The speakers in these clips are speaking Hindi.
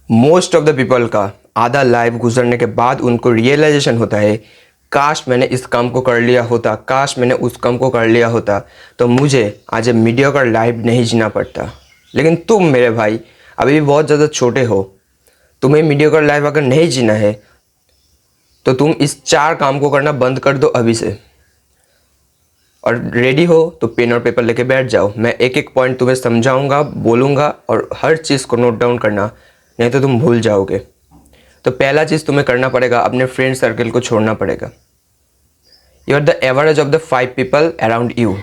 मोस्ट ऑफ द पीपल का आधा लाइफ गुजरने के बाद उनको रियलाइजेशन होता है, काश मैंने इस काम को कर लिया होता, काश मैंने उस काम को कर लिया होता तो मुझे आज मीडियोकर लाइफ नहीं जीना पड़ता। लेकिन तुम मेरे भाई अभी भी बहुत ज़्यादा छोटे हो। तुम्हें मीडियोकर लाइफ अगर नहीं जीना है तो तुम इस 4 काम को करना बंद कर दो अभी से। और रेडी हो तो पेन और पेपर लेके बैठ जाओ। मैं एक एक पॉइंट तुम्हें समझाऊंगा, बोलूँगा और हर चीज़ को नोट डाउन करना, नहीं तो तुम भूल जाओगे। तो पहला चीज़ तुम्हें करना पड़ेगा, अपने फ्रेंड सर्कल को छोड़ना पड़ेगा। You are the average of the 5 people around you.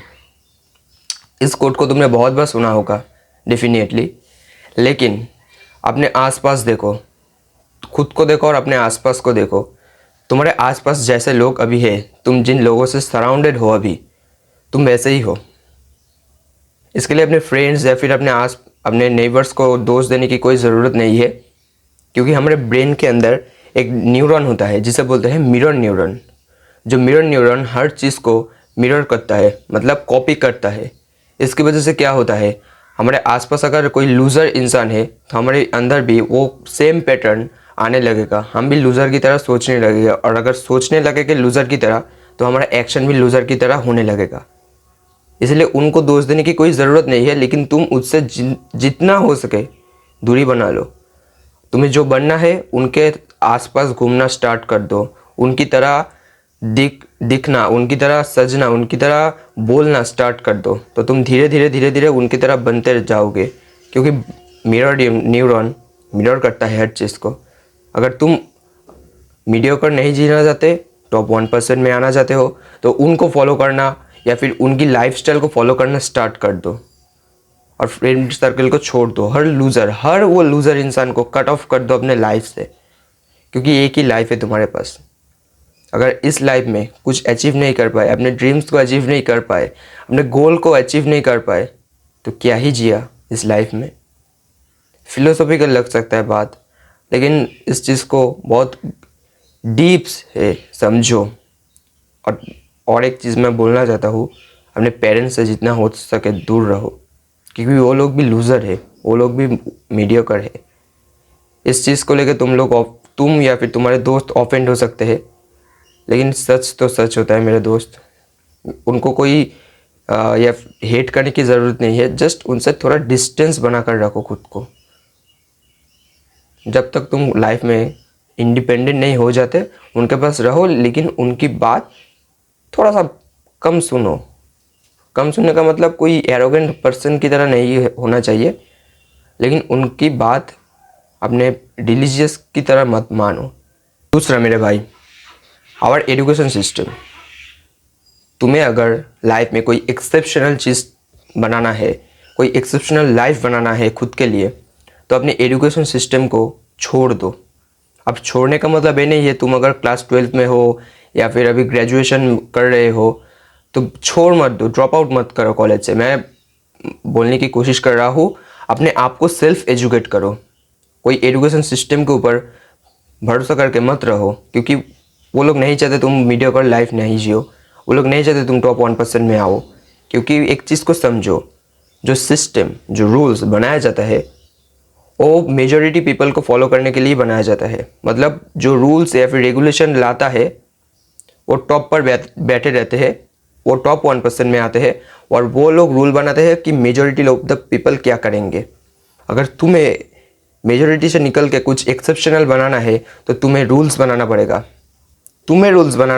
इस कोट को तुमने बहुत बार सुना होगा डेफिनेटली, लेकिन अपने आसपास देखो, खुद को देखो और अपने आसपास को देखो। तुम्हारे आसपास जैसे लोग अभी है, तुम जिन लोगों से सराउंडेड हो अभी, तुम वैसे ही हो। इसके लिए अपने फ्रेंड्स या फिर अपने नेबर्स को दोष देने की कोई ज़रूरत नहीं है, क्योंकि हमारे ब्रेन के अंदर एक न्यूरॉन होता है जिसे बोलते हैं मिरर न्यूरॉन। जो मिरर न्यूरॉन हर चीज़ को मिरर करता है, मतलब कॉपी करता है। इसकी वजह से क्या होता है, हमारे आसपास अगर कोई लूज़र इंसान है तो हमारे अंदर भी वो सेम पैटर्न आने लगेगा, हम भी लूज़र की तरह सोचने लगेगा। और अगर सोचने लगेगा लूज़र की तरह तो हमारा एक्शन भी लूज़र की तरह होने लगेगा। इसलिए उनको दोष देने की कोई ज़रूरत नहीं है, लेकिन तुम उससे जितना हो सके दूरी बना लो। तुम्हें जो बनना है उनके आसपास घूमना स्टार्ट कर दो, उनकी तरह दिखना, उनकी तरह सजना, उनकी तरह बोलना स्टार्ट कर दो, तो तुम धीरे धीरे उनकी तरह बनते जाओगे। क्योंकि मिरर न्यूरॉन मिरर करता है हर चीज़ को। अगर तुम मीडियोकर नहीं जीना चाहते, टॉप 1% में आना चाहते हो, तो उनको फॉलो करना या फिर उनकी लाइफस्टाइल को फॉलो करना स्टार्ट कर दो और फ्रेंड सर्कल को छोड़ दो। हर वो लूज़र इंसान को कट ऑफ कर दो अपने लाइफ से, क्योंकि एक ही लाइफ है तुम्हारे पास। अगर इस लाइफ में कुछ अचीव नहीं कर पाए, अपने ड्रीम्स को अचीव नहीं कर पाए, अपने गोल को अचीव नहीं कर पाए, तो क्या ही जिया इस लाइफ में। फिलोसॉफिकल लग सकता है बात, लेकिन इस चीज़ को बहुत डीप्स है, समझो। और एक चीज़ मैं बोलना चाहता हूँ, अपने पेरेंट्स से जितना हो सके दूर रहो, क्योंकि वो लोग भी लूज़र है, वो लोग भी मीडियोकर है। इस चीज़ को लेकर तुम या फिर तुम्हारे दोस्त ऑफेंड हो सकते हैं, लेकिन सच तो सच होता है मेरे दोस्त। उनको कोई या हेट करने की ज़रूरत नहीं है, जस्ट उनसे थोड़ा डिस्टेंस बना कर रखो खुद को। जब तक तुम लाइफ में इंडिपेंडेंट नहीं हो जाते उनके पास रहो, लेकिन उनकी बात थोड़ा सा कम सुनो। कम सुनने का मतलब कोई एरोगेंट पर्सन की तरह नहीं होना चाहिए, लेकिन उनकी बात अपने रिलीजियस की तरह मत मानो। दूसरा मेरे भाई, आवर एजुकेशन सिस्टम। तुम्हें अगर लाइफ में कोई एक्सेप्शनल चीज़ बनाना है, कोई एक्सेप्शनल लाइफ बनाना है खुद के लिए, तो अपने एजुकेशन सिस्टम को छोड़ दो। अब छोड़ने का मतलब ये नहीं है तुम अगर क्लास 12 में हो या फिर अभी ग्रेजुएशन कर रहे हो तो छोड़ मत दो, ड्रॉप आउट मत करो कॉलेज से। मैं बोलने की कोशिश कर रहा हूँ, अपने आप को सेल्फ एजुकेट करो। कोई एजुकेशन सिस्टम के ऊपर भरोसा करके मत रहो, क्योंकि वो लोग नहीं चाहते तुम मीडियोकर लाइफ नहीं जियो, वो लोग नहीं चाहते तुम टॉप 1% में आओ। क्योंकि एक चीज़ को समझो, जो सिस्टम, जो रूल्स बनाया जाता है वो मेजॉरिटी पीपल को फॉलो करने के लिए बनाया जाता है। मतलब जो रूल्स या फिर रेगुलेशन लाता है वो टॉप पर बैठे रहते हैं, वो टॉप 1% में आते हैं और वो लोग रूल बनाते हैं कि मेजॉरिटी ऑफ द पीपल क्या करेंगे। अगर तुम्हें मेजॉरिटी से निकल के कुछ एक्सेप्शनल बनाना है तो तुम्हें रूल्स बनाना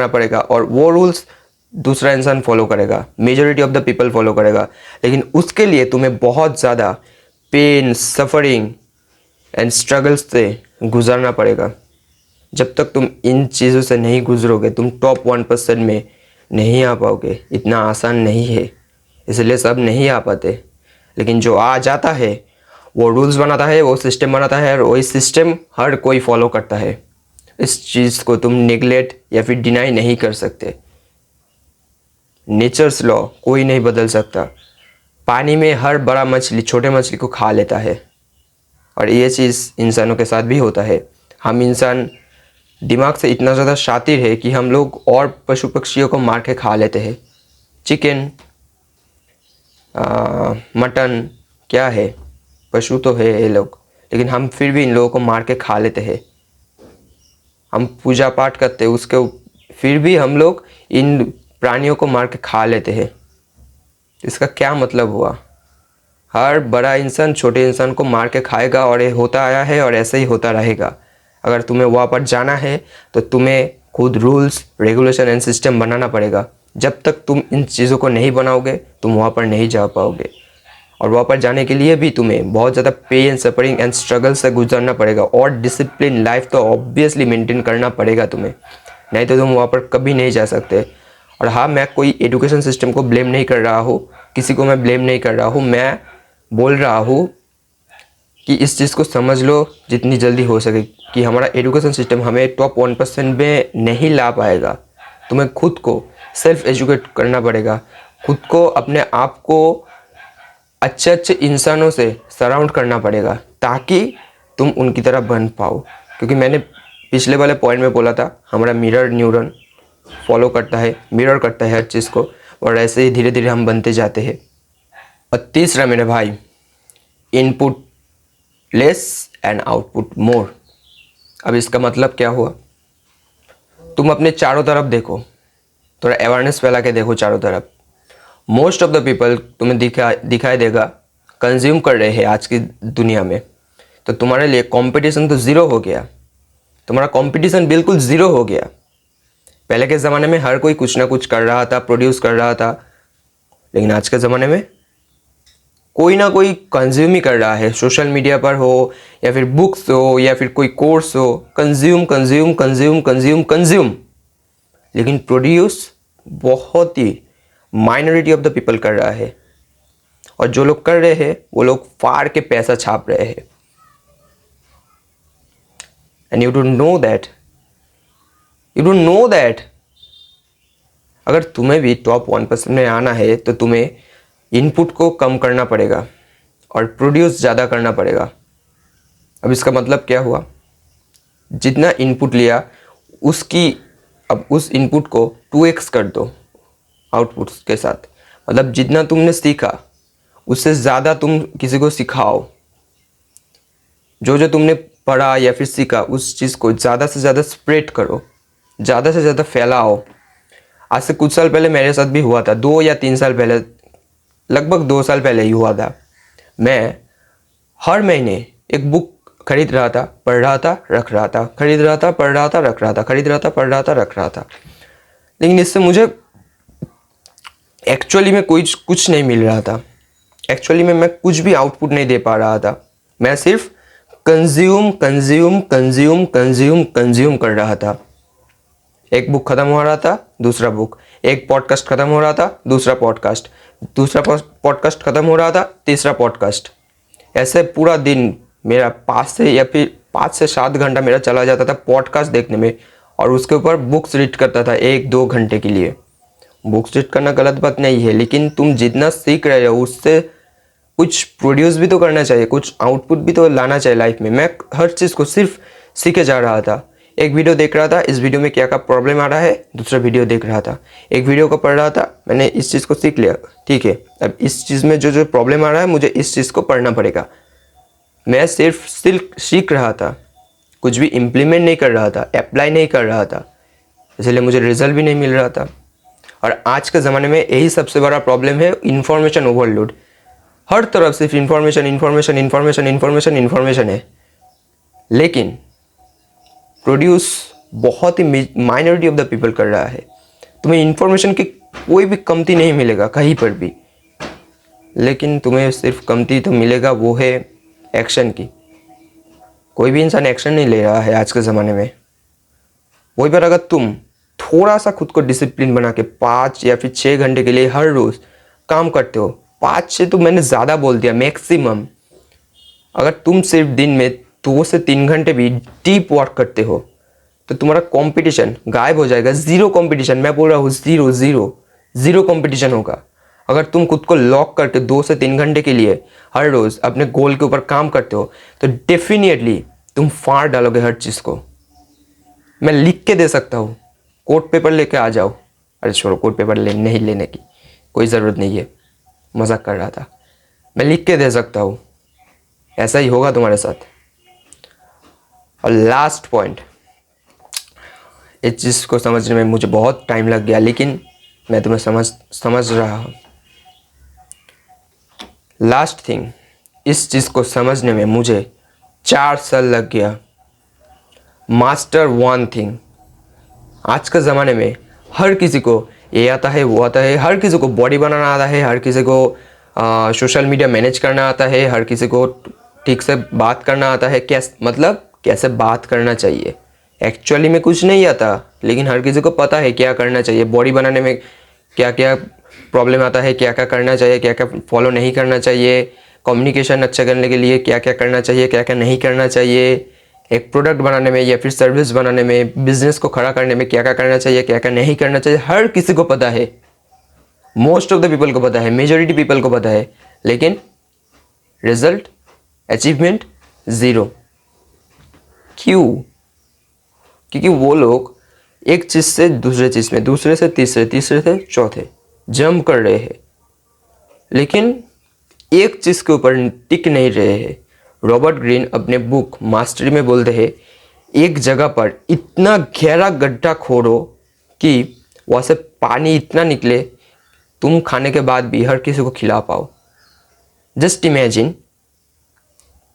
पड़ेगा और वो रूल्स दूसरा इंसान फॉलो करेगा, majority of the people follow करेगा। लेकिन उसके लिए तुम्हें बहुत ज़्यादा पेन, सफरिंग एंड स्ट्रगल्स से गुजरना पड़ेगा। जब तक तुम इन चीज़ों से नहीं गुजरोगे तुम टॉप 1% में नहीं आ पाओगे। इतना आसान नहीं है, इसलिए सब नहीं आ पाते। लेकिन जो आ जाता है वो रूल्स बनाता है, वो सिस्टम बनाता है और वही सिस्टम हर कोई फॉलो करता है। इस चीज़ को तुम नेगलेक्ट या फिर डिनाई नहीं कर सकते। नेचर्स लॉ कोई नहीं बदल सकता। पानी में हर बड़ा मछली छोटे मछली को खा लेता है और ये चीज़ इंसानों के साथ भी होता है। हम इंसान दिमाग से इतना ज़्यादा शातिर है कि हम लोग और पशु पक्षियों को मार के खा लेते हैं। चिकन, मटन क्या है, पशु तो है ये लोग, लेकिन हम फिर भी इन लोगों को मार के खा लेते हैं। हम पूजा पाठ करते हैं, उसके फिर भी हम लोग इन प्राणियों को मार के खा लेते हैं। इसका क्या मतलब हुआ? हर बड़ा इंसान छोटे इंसान को मार के खाएगा, और ये होता आया है और ऐसे ही होता रहेगा। अगर तुम्हें वहाँ पर जाना है तो तुम्हें खुद रूल्स, रेगुलेशन एंड सिस्टम बनाना पड़ेगा। जब तक तुम इन चीज़ों को नहीं बनाओगे तुम वहाँ पर नहीं जा पाओगे। और वहाँ पर जाने के लिए भी तुम्हें बहुत ज़्यादा पेन, सफरिंग एंड स्ट्रगल से गुजरना पड़ेगा, और डिसिप्लिन लाइफ तो ऑब्वियसली मेंटेन करना पड़ेगा तुम्हें, नहीं तो तुम वहाँ पर कभी नहीं जा सकते। और हाँ, मैं कोई एजुकेशन सिस्टम को ब्लेम नहीं कर रहा हूँ, किसी को मैं ब्लेम नहीं कर रहा हूँ। मैं बोल रहा हूँ कि इस चीज़ को समझ लो जितनी जल्दी हो सके कि हमारा एजुकेशन सिस्टम हमें टॉप 1% में नहीं ला पाएगा। तुम्हें खुद को सेल्फ एजुकेट करना पड़ेगा, खुद को, अपने आप को अच्छे अच्छे इंसानों से सराउंड करना पड़ेगा ताकि तुम उनकी तरह बन पाओ। क्योंकि मैंने पिछले वाले पॉइंट में बोला था, हमारा मिरर न्यूरन फॉलो करता है, मिरर करता है हर चीज़ को, और ऐसे ही धीरे धीरे हम बनते जाते हैं। और तीसरा मेरे भाई, इनपुट लेस एंड आउटपुट मोर। अब इसका मतलब क्या हुआ? तुम अपने चारों तरफ देखो, थोड़ा अवेयरनेस फैला के देखो चारों तरफ। मोस्ट ऑफ द पीपल तुम्हें दिखाई देगा कंज्यूम कर रहे हैं आज की दुनिया में। तो तुम्हारे लिए कंपटीशन तो ज़ीरो हो गया, तुम्हारा कंपटीशन बिल्कुल ज़ीरो हो गया। पहले के ज़माने में हर कोई कुछ ना कुछ कर रहा था, प्रोड्यूस कर रहा था, लेकिन आज के ज़माने में कोई ना कोई कंज्यूम ही कर रहा है। सोशल मीडिया पर हो या फिर बुक्स हो या फिर कोई कोर्स हो, consume consume consume consume consume, लेकिन प्रोड्यूस बहुत ही माइनॉरिटी ऑफ द पीपल कर रहा है। और जो लोग कर रहे हैं वो लोग फाड़ के पैसा छाप रहे हैं। And you don't know that, you don't know that अगर तुम्हें भी टॉप 1% में आना है तो तुम्हें इनपुट को कम करना पड़ेगा और प्रोड्यूस ज़्यादा करना पड़ेगा। अब इसका मतलब क्या हुआ? जितना इनपुट लिया उसकी, अब उस इनपुट को 2x कर दो आउटपुट्स के साथ। मतलब जितना तुमने सीखा उससे ज़्यादा तुम किसी को सिखाओ। जो जो तुमने पढ़ा या फिर सीखा उस चीज़ को ज़्यादा से ज़्यादा स्प्रेड करो, ज़्यादा से ज़्यादा फैलाओ। आज से कुछ साल पहले मेरे साथ भी हुआ था, 2 या 3 साल पहले, लगभग 2 साल पहले ही हुआ था। मैं हर महीने एक बुक खरीद रहा था, पढ़ रहा था, रख रहा था, खरीद रहा था, पढ़ रहा था, रख रहा था, खरीद रहा था, पढ़ रहा था, रख रहा था। लेकिन इससे मुझे एक्चुअली में कुछ नहीं मिल रहा था। एक्चुअली में मैं कुछ भी आउटपुट नहीं दे पा रहा था। मैं सिर्फ consume consume consume consume consume कर रहा था। एक बुक खत्म हो रहा था, दूसरा बुक, एक पॉडकास्ट खत्म हो रहा था, दूसरा पॉडकास्ट, दूसरा पॉडकास्ट खत्म हो रहा था, तीसरा पॉडकास्ट। ऐसे पूरा दिन मेरा 5 से 7 घंटा मेरा चला जाता था पॉडकास्ट देखने में, और उसके ऊपर बुक्स रीड करता था 1-2 घंटे के लिए। बुक्स रीड करना गलत बात नहीं है, लेकिन तुम जितना सीख रहे हो उससे कुछ प्रोड्यूस भी तो करना चाहिए, कुछ आउटपुट भी तो लाना चाहिए लाइफ में। मैं हर चीज़ को सिर्फ सीखे जा रहा था। एक वीडियो देख रहा था, इस वीडियो में क्या क्या प्रॉब्लम आ रहा है, दूसरा वीडियो देख रहा था। एक वीडियो को पढ़ रहा था, मैंने इस चीज़ को सीख लिया, ठीक है, अब इस चीज़ में जो जो प्रॉब्लम आ रहा है मुझे इस चीज़ को पढ़ना पड़ेगा। मैं सिर्फ सीख रहा था, कुछ भी इम्प्लीमेंट नहीं कर रहा था, अप्लाई नहीं कर रहा था, इसलिए मुझे रिजल्ट भी नहीं मिल रहा था। और आज के ज़माने में यही सबसे बड़ा प्रॉब्लम है, इंफॉर्मेशन ओवरलोड। हर तरफ सिर्फ information information information information information है, लेकिन प्रोड्यूस बहुत ही माइनॉरिटी ऑफ द पीपल कर रहा है। तुम्हें इंफॉर्मेशन की कोई भी कमती नहीं मिलेगा कहीं पर भी, लेकिन तुम्हें सिर्फ कमती तो मिलेगा वो है एक्शन की। कोई भी इंसान एक्शन नहीं ले रहा है आज के ज़माने में। वही पर अगर तुम थोड़ा सा खुद को डिसिप्लिन बना के 5 या फिर 6 घंटे के लिए हर रोज़ काम करते हो, 5 से तो मैंने ज़्यादा बोल दिया, मैक्सिमम। अगर तुम सिर्फ दिन में 2 से 3 घंटे भी डीप वर्क करते हो तो तुम्हारा कंपटीशन गायब हो जाएगा। ज़ीरो कंपटीशन, मैं बोल रहा हूँ, ज़ीरो कंपटीशन होगा। अगर तुम खुद को लॉक करके 2 से 3 घंटे के लिए हर रोज़ अपने गोल के ऊपर काम करते हो तो डेफिनेटली तुम फाड़ डालोगे हर चीज़ को। मैं लिख के दे सकता हूँ, कोट पेपर लेके आ जाओ। अरे छोड़ो, कोट पेपर नहीं लेने की कोई ज़रूरत नहीं है, मजाक कर रहा था। मैं लिख के दे सकता हूँ, ऐसा ही होगा तुम्हारे साथ। और लास्ट पॉइंट, इस चीज़ को समझने में मुझे बहुत टाइम लग गया, लेकिन मैं तुम्हें समझ रहा हूँ। लास्ट थिंग, इस चीज़ को समझने में मुझे 4 साल लग गया। Master one thing. आज के ज़माने में हर किसी को ये आता है, वो आता है, हर किसी को बॉडी बनाना आता है, हर किसी को सोशल मीडिया मैनेज करना आता है, हर किसी को ठीक से बात करना आता है। कैसे बात करना चाहिए। एक्चुअली में कुछ नहीं आता, लेकिन हर किसी को पता है क्या करना चाहिए। बॉडी बनाने में क्या क्या प्रॉब्लम आता है, क्या क्या करना चाहिए, क्या क्या फॉलो नहीं करना चाहिए। कम्युनिकेशन अच्छा करने के लिए क्या क्या करना चाहिए, क्या क्या नहीं करना चाहिए। एक प्रोडक्ट बनाने में या फिर सर्विस बनाने में, बिजनेस को खड़ा करने में क्या क्या करना चाहिए, क्या क्या नहीं करना चाहिए, हर किसी को पता है। मोस्ट ऑफ द पीपल को पता है, मेजॉरिटी पीपल को पता है, लेकिन रिजल्ट, अचीवमेंट ज़ीरो। क्यों? क्योंकि वो लोग एक चीज़ से दूसरे चीज़ में, दूसरे से तीसरे, तीसरे से चौथे जंप कर रहे हैं, लेकिन एक चीज़ के ऊपर टिक नहीं रहे हैं। रॉबर्ट ग्रीन अपने बुक मास्टरी में बोलते हैं, एक जगह पर इतना गहरा गड्ढा खोदो कि वहाँ से पानी इतना निकले तुम खाने के बाद भी हर किसी को खिला पाओ। जस्ट इमेजिन,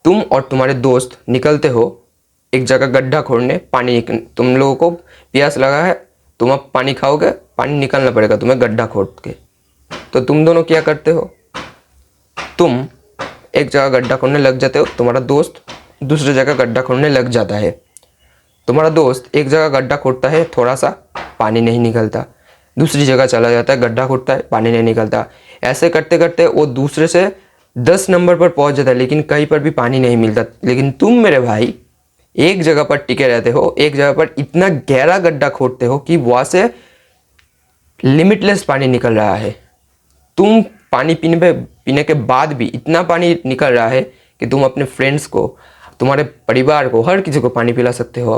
तुम और तुम्हारे दोस्त निकलते हो एक जगह गड्ढा खोदने, तुम लोगों को प्यास लगा है, तुम अब पानी खाओगे, पानी निकालना पड़ेगा तुम्हें गड्ढा खोद के। तो तुम दोनों क्या करते हो? तुम एक जगह गड्ढा खोदने लग जाते हो, तुम्हारा दोस्त दूसरी जगह गड्ढा खोदने लग जाता है। तुम्हारा दोस्त एक जगह गड्ढा खोदता है, थोड़ा सा पानी नहीं निकलता, दूसरी जगह चला जाता है, गड्ढा खोदता है, पानी नहीं निकलता। ऐसे करते करते वो दूसरे से 10 नंबर पर पहुंच जाता है, लेकिन कहीं पर भी पानी नहीं मिलता। लेकिन तुम मेरे भाई एक जगह पर टिके रहते हो, एक जगह पर इतना गहरा गड्ढा खोदते हो कि वहाँ से लिमिटलेस पानी निकल रहा है। तुम पानी पीने के बाद भी इतना पानी निकल रहा है कि तुम अपने फ्रेंड्स को, तुम्हारे परिवार को, हर किसी को पानी पिला सकते हो।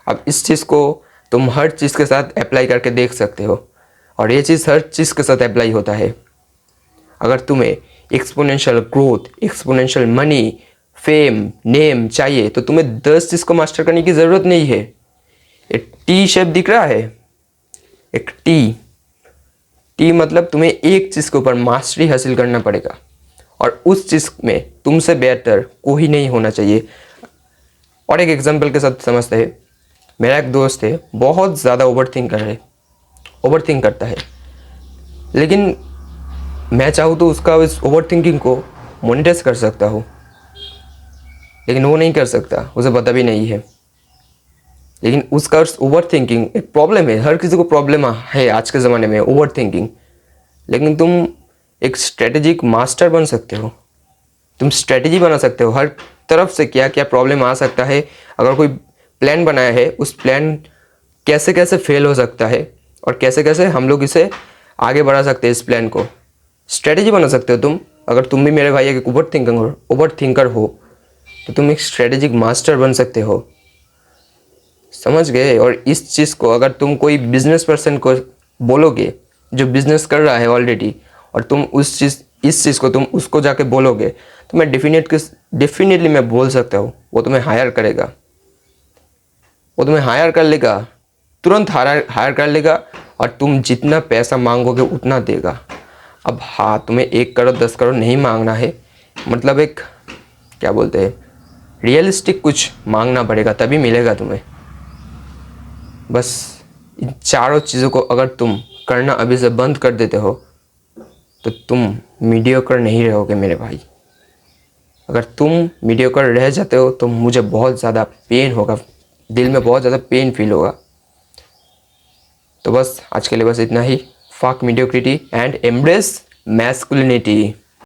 अब इस चीज़ को तुम हर चीज़ के साथ अप्लाई करके देख सकते हो, और ये चीज़ हर चीज़ के साथ अप्लाई होता है। अगर तुम्हें exponential growth, exponential money, fame, name चाहिए, तो तुम्हें 10 चीज़ को मास्टर करने की ज़रूरत नहीं है। एक टी शेप दिख रहा है, एक टी मतलब तुम्हें एक चीज़ के ऊपर मास्टरी हासिल करना पड़ेगा, और उस चीज़ में तुमसे बेहतर कोई नहीं होना चाहिए। और एक एग्जांपल के साथ समझते हैं। मेरा एक दोस्त है, बहुत ज़्यादा ओवरथिंक करता है, लेकिन मैं चाहूँ तो उसका इस ओवरथिंकिंग को मोनेटाइज कर सकता हूँ, लेकिन वो नहीं कर सकता, उसे पता भी नहीं है। लेकिन उसका ओवरथिंकिंग एक प्रॉब्लम है, हर किसी को प्रॉब्लम है आज के ज़माने में ओवरथिंकिंग। लेकिन तुम एक स्ट्रेटेजिक मास्टर बन सकते हो, तुम स्ट्रेटेजी बना सकते हो हर तरफ से क्या क्या प्रॉब्लम आ सकता है। अगर कोई प्लान बनाया है, उस प्लान कैसे कैसे फेल हो सकता है, और कैसे कैसे हम लोग इसे आगे बढ़ा सकते हैं, इस प्लान को स्ट्रेटेजी बना सकते हो तुम। अगर तुम भी मेरे भाई एक ओवरथिंकर हो, तो तुम एक स्ट्रेटेजिक मास्टर बन सकते हो, समझ गए। और इस चीज़ को अगर तुम कोई बिजनेस पर्सन को बोलोगे जो बिजनेस कर रहा है ऑलरेडी, और तुम इस चीज़ को तुम उसको जाके बोलोगे, तो मैं डेफिनेटली मैं बोल सकता हूँ वो तुम्हें हायर करेगा, वो तुम्हें हायर कर लेगा, तुरंत हायर कर लेगा, और तुम जितना पैसा मांगोगे उतना देगा। अब हाँ, तुम्हें 1 करोड़ 10 करोड़ नहीं मांगना है, मतलब एक क्या बोलते हैं, रियलिस्टिक कुछ मांगना पड़ेगा, तभी मिलेगा तुम्हें। बस इन चारों चीज़ों को अगर तुम करना अभी से बंद कर देते हो, तो तुम मीडियोकर नहीं रहोगे मेरे भाई। अगर तुम मीडियोकर रह जाते हो तो मुझे बहुत ज़्यादा पेन होगा, दिल में बहुत ज़्यादा पेन फील होगा। तो बस आज के लिए बस इतना ही। Fuck mediocrity and embrace masculinity.